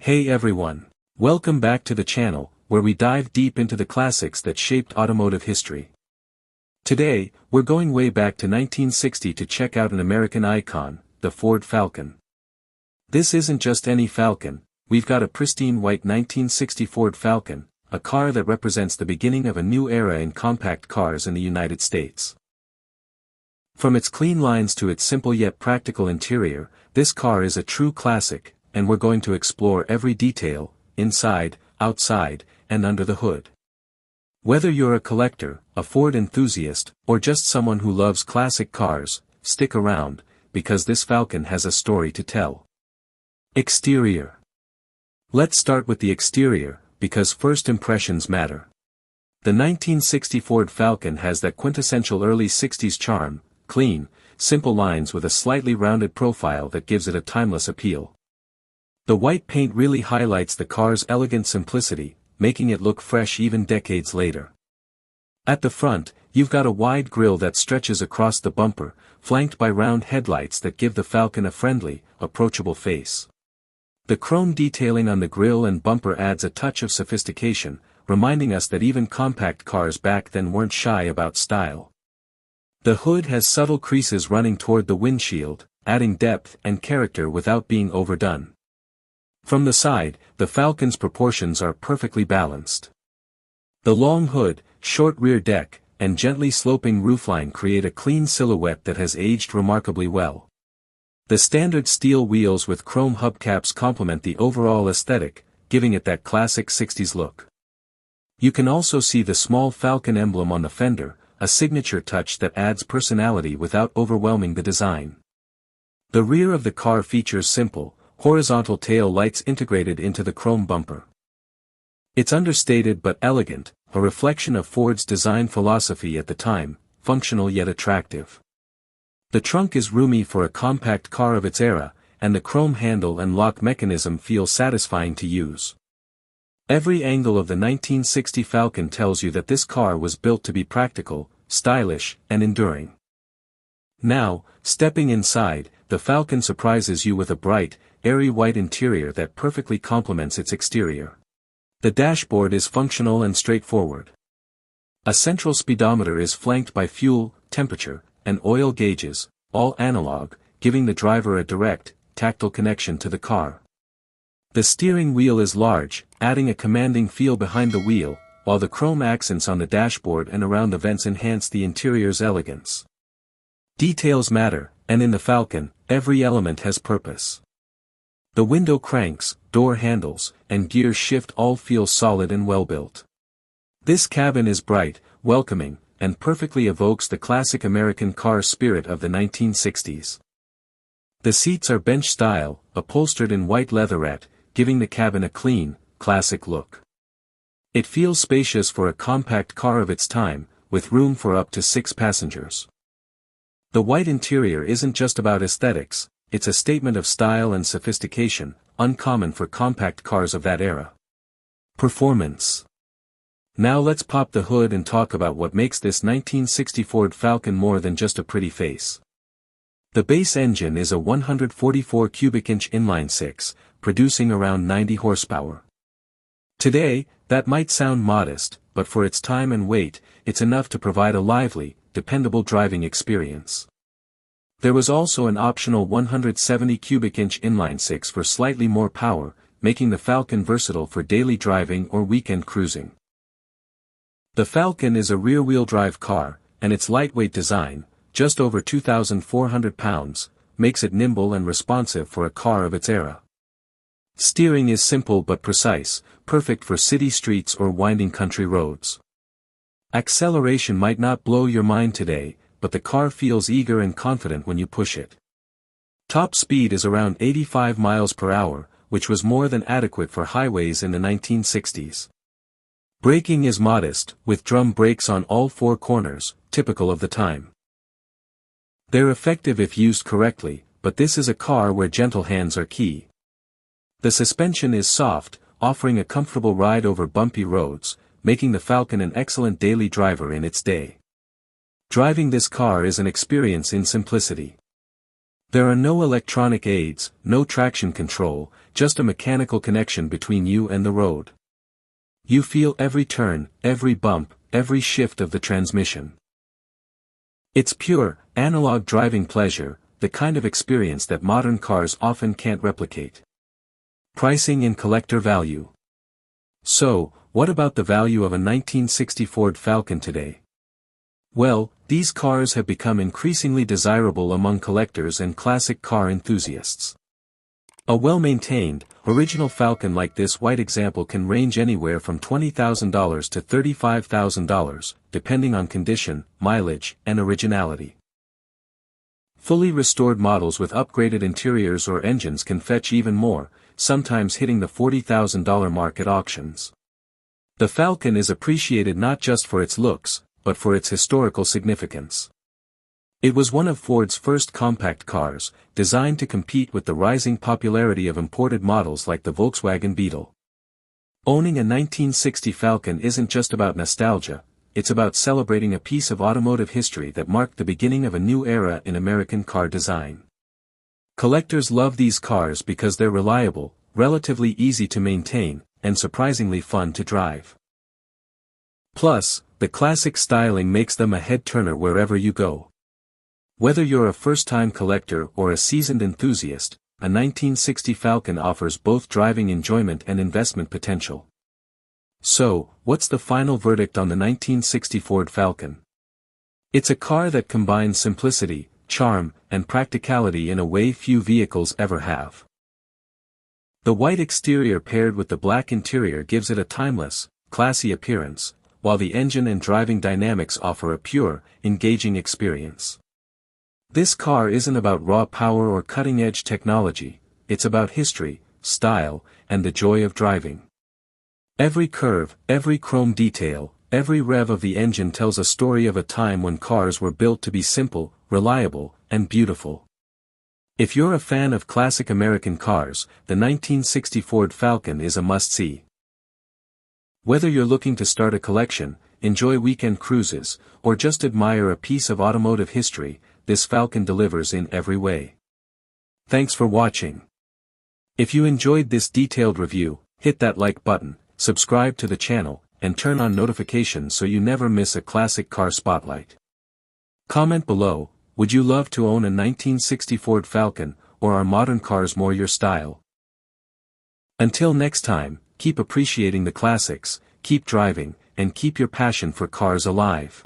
Hey everyone! Welcome back to the channel, where we dive deep into the classics that shaped automotive history. Today, we're going way back to 1960 to check out an American icon, the Ford Falcon. This isn't just any Falcon, we've got a pristine white 1960 Ford Falcon, a car that represents the beginning of a new era in compact cars in the United States. From its clean lines to its simple yet practical interior, this car is a true classic, and we're going to explore every detail, inside, outside, and under the hood. Whether you're a collector, a Ford enthusiast, or just someone who loves classic cars, stick around, because this Falcon has a story to tell. Exterior. Let's start with the exterior, because first impressions matter. The 1960 Ford Falcon has that quintessential early 60s charm, clean, simple lines with a slightly rounded profile that gives it a timeless appeal. The white paint really highlights the car's elegant simplicity, making it look fresh even decades later. At the front, you've got a wide grille that stretches across the bumper, flanked by round headlights that give the Falcon a friendly, approachable face. The chrome detailing on the grille and bumper adds a touch of sophistication, reminding us that even compact cars back then weren't shy about style. The hood has subtle creases running toward the windshield, adding depth and character without being overdone. From the side, the Falcon's proportions are perfectly balanced. The long hood, short rear deck, and gently sloping roofline create a clean silhouette that has aged remarkably well. The standard steel wheels with chrome hubcaps complement the overall aesthetic, giving it that classic 60s look. You can also see the small Falcon emblem on the fender, a signature touch that adds personality without overwhelming the design. The rear of the car features simple, horizontal tail lights integrated into the chrome bumper. It's understated but elegant, a reflection of Ford's design philosophy at the time, functional yet attractive. The trunk is roomy for a compact car of its era, and the chrome handle and lock mechanism feel satisfying to use. Every angle of the 1960 Falcon tells you that this car was built to be practical, stylish, and enduring. Now, stepping inside, the Falcon surprises you with a bright, airy white interior that perfectly complements its exterior. The dashboard is functional and straightforward. A central speedometer is flanked by fuel, temperature, and oil gauges, all analog, giving the driver a direct, tactile connection to the car. The steering wheel is large, adding a commanding feel behind the wheel, while the chrome accents on the dashboard and around the vents enhance the interior's elegance. Details matter, and in the Falcon, every element has purpose. The window cranks, door handles, and gear shift all feel solid and well-built. This cabin is bright, welcoming, and perfectly evokes the classic American car spirit of the 1960s. The seats are bench-style, upholstered in white leatherette, giving the cabin a clean, classic look. It feels spacious for a compact car of its time, with room for up to 6 passengers. The white interior isn't just about aesthetics, it's a statement of style and sophistication, uncommon for compact cars of that era. Performance. Now let's pop the hood and talk about what makes this 1960 Ford Falcon more than just a pretty face. The base engine is a 144 cubic inch inline-six, producing around 90 horsepower. Today, that might sound modest, but for its time and weight, it's enough to provide a lively, dependable driving experience. There was also an optional 170 cubic inch inline-six for slightly more power, making the Falcon versatile for daily driving or weekend cruising. The Falcon is a rear-wheel drive car, and its lightweight design, just over 2,400 pounds, makes it nimble and responsive for a car of its era. Steering is simple but precise, perfect for city streets or winding country roads. Acceleration might not blow your mind today, but the car feels eager and confident when you push it. Top speed is around 85 miles per hour, which was more than adequate for highways in the 1960s. Braking is modest, with drum brakes on all 4 corners, typical of the time. They're effective if used correctly, but this is a car where gentle hands are key. The suspension is soft, offering a comfortable ride over bumpy roads, making the Falcon an excellent daily driver in its day. Driving this car is an experience in simplicity. There are no electronic aids, no traction control, just a mechanical connection between you and the road. You feel every turn, every bump, every shift of the transmission. It's pure, analog driving pleasure, the kind of experience that modern cars often can't replicate. Pricing and collector value. So, what about the value of a 1960 Ford Falcon today? Well, these cars have become increasingly desirable among collectors and classic car enthusiasts. A well-maintained, original Falcon like this white example can range anywhere from $20,000 to $35,000, depending on condition, mileage, and originality. Fully restored models with upgraded interiors or engines can fetch even more, sometimes hitting the $40,000 mark at auctions. The Falcon is appreciated not just for its looks, but for its historical significance. It was one of Ford's first compact cars, designed to compete with the rising popularity of imported models like the Volkswagen Beetle. Owning a 1960 Falcon isn't just about nostalgia, it's about celebrating a piece of automotive history that marked the beginning of a new era in American car design. Collectors love these cars because they're reliable, relatively easy to maintain, and surprisingly fun to drive. Plus, the classic styling makes them a head-turner wherever you go. Whether you're a first-time collector or a seasoned enthusiast, a 1960 Falcon offers both driving enjoyment and investment potential. So, what's the final verdict on the 1960 Ford Falcon? It's a car that combines simplicity, charm, and practicality in a way few vehicles ever have. The white exterior paired with the black interior gives it a timeless, classy appearance, while the engine and driving dynamics offer a pure, engaging experience. This car isn't about raw power or cutting-edge technology, it's about history, style, and the joy of driving. Every curve, every chrome detail, every rev of the engine tells a story of a time when cars were built to be simple, reliable, and beautiful. If you're a fan of classic American cars, the 1960 Ford Falcon is a must-see. Whether you're looking to start a collection, enjoy weekend cruises, or just admire a piece of automotive history, this Falcon delivers in every way. Thanks for watching. If you enjoyed this detailed review, hit that like button, subscribe to the channel, and turn on notifications so you never miss a classic car spotlight. Comment below, would you love to own a 1960 Ford Falcon, or are modern cars more your style? Until next time, keep appreciating the classics, keep driving, and keep your passion for cars alive.